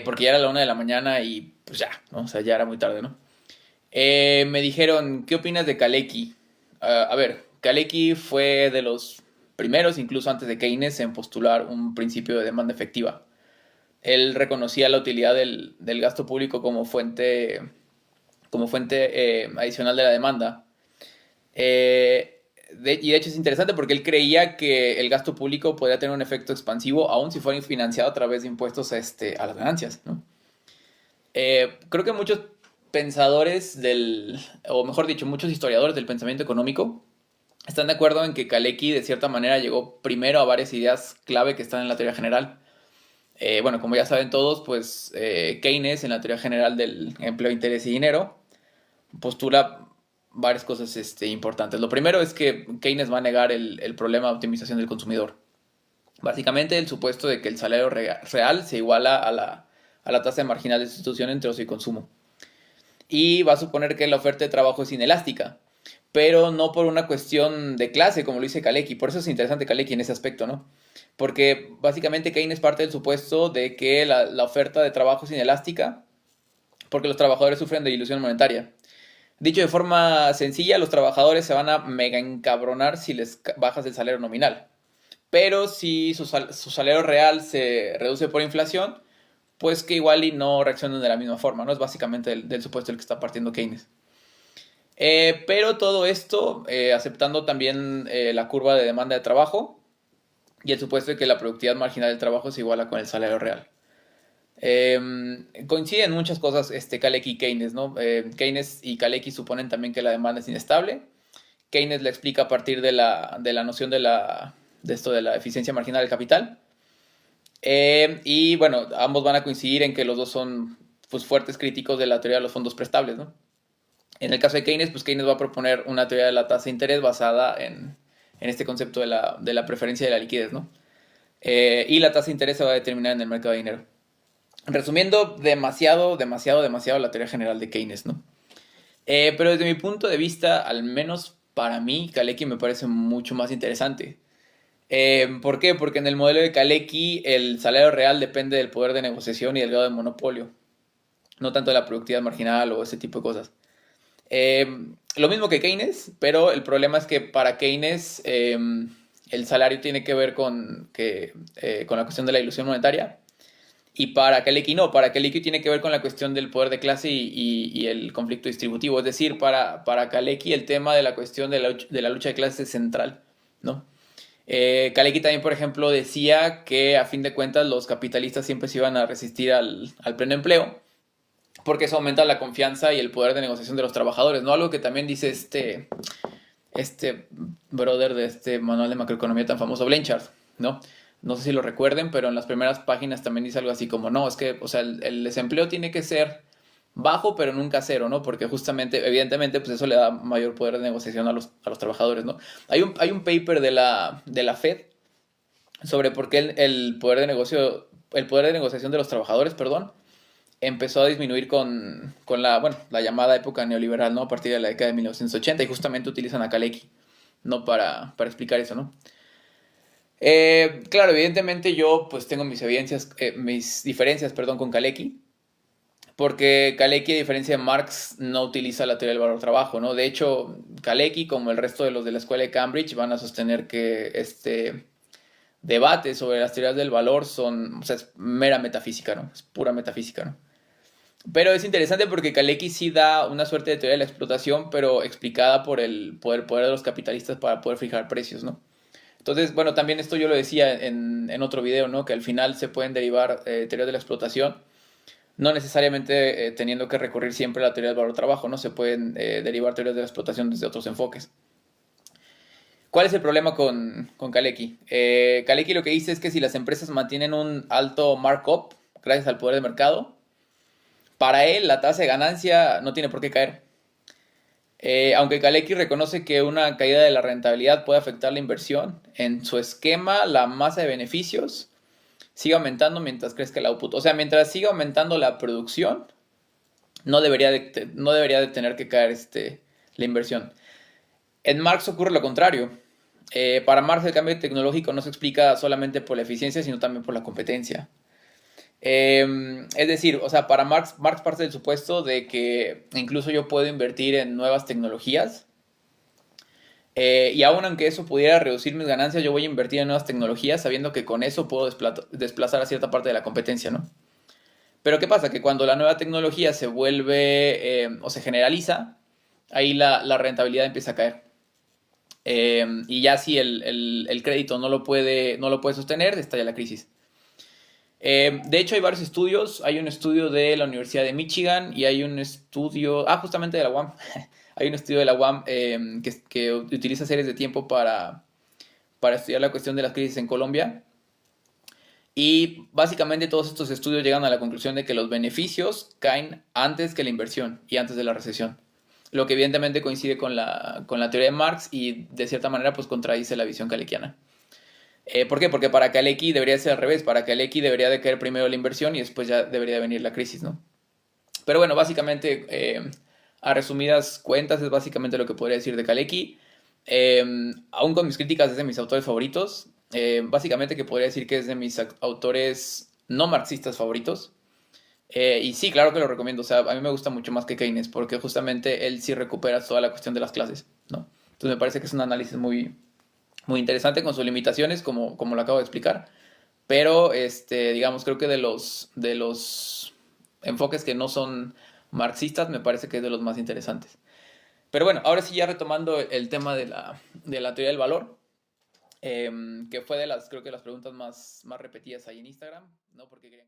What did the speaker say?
porque ya era la 1 de la mañana y pues ya, ¿no? O sea, ya era muy tarde, ¿no? Me dijeron, ¿qué opinas de Kalecki? A ver, Kalecki fue de los primeros, incluso antes de Keynes, en postular un principio de demanda efectiva. Él reconocía la utilidad del gasto público como fuente adicional de la demanda. Y de hecho es interesante porque él creía que el gasto público podría tener un efecto expansivo aun si fuera financiado a través de impuestos a las ganancias, ¿no? Creo que muchos pensadores o mejor dicho, muchos historiadores del pensamiento económico están de acuerdo en que Kalecki de cierta manera llegó primero a varias ideas clave que están en la teoría general. Bueno, como ya saben todos, pues Keynes en la teoría general del empleo, interés y dinero postula varias cosas importantes. Lo primero es que Keynes va a negar el problema de optimización del consumidor. Básicamente el supuesto de que el salario real se iguala a la tasa marginal de sustitución entre ocio y consumo. Y va a suponer que la oferta de trabajo es inelástica, pero no por una cuestión de clase, como lo dice Kalecki. Por eso es interesante Kalecki en ese aspecto, ¿no? Porque básicamente Keynes parte del supuesto de que la oferta de trabajo es inelástica porque los trabajadores sufren de ilusión monetaria. Dicho de forma sencilla, los trabajadores se van a mega encabronar si les bajas el salario nominal. Pero si su salario real se reduce por inflación, pues que igual y no reaccionan de la misma forma, ¿no? Es básicamente del supuesto del que está partiendo Keynes. Pero todo esto aceptando también la curva de demanda de trabajo y el supuesto de que la productividad marginal del trabajo se iguala con el salario real. Coinciden muchas cosas Kalecki y Keynes, ¿no? Keynes y Kalecki suponen también que la demanda es inestable. Keynes la explica a partir de la noción de la eficiencia marginal del capital. Y bueno, ambos van a coincidir en que los dos son pues, fuertes críticos de la teoría de los fondos prestables, ¿no? En el caso de Keynes, pues Keynes va a proponer una teoría de la tasa de interés basada en este concepto de la preferencia de la liquidez, ¿no? Y la tasa de interés se va a determinar en el mercado de dinero. Resumiendo demasiado la teoría general de Keynes, ¿no? Pero desde mi punto de vista, al menos para mí, Kalecki me parece mucho más interesante. ¿Por qué? Porque en el modelo de Kalecki el salario real depende del poder de negociación y del grado de monopolio, no tanto de la productividad marginal o ese tipo de cosas. Eh, lo mismo que Keynes, pero el problema es que para Keynes el salario tiene que ver con la cuestión de la ilusión monetaria. Y para Kalecki no, para Kalecki tiene que ver con la cuestión del poder de clase y el conflicto distributivo. Es decir, para Kalecki el tema de la cuestión de la lucha de clases es central, ¿no? Kalecki también, por ejemplo, decía que a fin de cuentas los capitalistas siempre se iban a resistir al pleno empleo, porque eso aumenta la confianza y el poder de negociación de los trabajadores, ¿no? Algo que también dice este brother de este manual de macroeconomía tan famoso, Blanchard, ¿no? No sé si lo recuerden, pero en las primeras páginas también dice algo así como, no, es que, o sea, el desempleo tiene que ser bajo, pero nunca cero, ¿no? Porque justamente, evidentemente, pues eso le da mayor poder de negociación a los trabajadores, ¿no? Hay un paper de la Fed sobre por qué el poder de negociación de los trabajadores, perdón, empezó a disminuir con la llamada época neoliberal, ¿no? A partir de la década de 1980 y justamente utilizan a Kalecki, ¿no? Para explicar eso, ¿no? Claro, evidentemente yo pues tengo mis diferencias, perdón, con Kalecki, porque Kalecki, a diferencia de Marx, no utiliza la teoría del valor trabajo, ¿no? De hecho, Kalecki, como el resto de los de la escuela de Cambridge, van a sostener que este debate sobre las teorías del valor o sea, es mera metafísica, ¿no? Es pura metafísica, ¿no? Pero es interesante porque Kalecki sí da una suerte de teoría de la explotación, pero explicada por el poder de los capitalistas para poder fijar precios, ¿no? Entonces, bueno, también esto yo lo decía en otro video, ¿no? Que al final se pueden derivar teorías de la explotación, no necesariamente teniendo que recurrir siempre a la teoría del valor trabajo, ¿no? Se pueden derivar teorías de la explotación desde otros enfoques. ¿Cuál es el problema con Kalecki? Kalecki lo que dice es que si las empresas mantienen un alto markup, gracias al poder de mercado, para él la tasa de ganancia no tiene por qué caer. Aunque Kalecki reconoce que una caída de la rentabilidad puede afectar la inversión, en su esquema la masa de beneficios sigue aumentando mientras crezca el output. O sea, mientras siga aumentando la producción, no debería de tener que caer la inversión. En Marx ocurre lo contrario. Para Marx el cambio tecnológico no se explica solamente por la eficiencia, sino también por la competencia. Es decir, o sea, para Marx parte del supuesto de que incluso yo puedo invertir en nuevas tecnologías. Y aún aunque eso pudiera reducir mis ganancias, yo voy a invertir en nuevas tecnologías sabiendo que con eso puedo desplazar a cierta parte de la competencia, ¿no? Pero ¿qué pasa? Que cuando la nueva tecnología se vuelve o se generaliza, ahí la rentabilidad empieza a caer. Y ya si el crédito no lo puede sostener, estalla la crisis. De hecho, hay varios estudios. Hay un estudio de la Universidad de Michigan y hay un estudio, justamente de la UAM. Hay un estudio de la UAM que utiliza series de tiempo para estudiar la cuestión de las crisis en Colombia. Y básicamente todos estos estudios llegan a la conclusión de que los beneficios caen antes que la inversión y antes de la recesión. Lo que evidentemente coincide con la teoría de Marx y de cierta manera pues contradice la visión kalekiana. ¿Por qué? Porque para Kaleki debería ser al revés. Para Kaleki debería de caer primero la inversión y después ya debería de venir la crisis, ¿no? Pero bueno, básicamente, a resumidas cuentas, es básicamente lo que podría decir de Kaleki. Aún con mis críticas, es de mis autores favoritos. Básicamente que podría decir que es de mis autores no marxistas favoritos. Y sí, claro que lo recomiendo. O sea, a mí me gusta mucho más que Keynes, porque justamente él sí recupera toda la cuestión de las clases, ¿no? Entonces me parece que es un análisis muy, muy interesante con sus limitaciones, como lo acabo de explicar. Pero, digamos, creo que de los enfoques que no son marxistas, me parece que es de los más interesantes. Pero bueno, ahora sí ya retomando el tema de la teoría del valor, que fue creo que las preguntas más repetidas ahí en Instagram, ¿no? Porque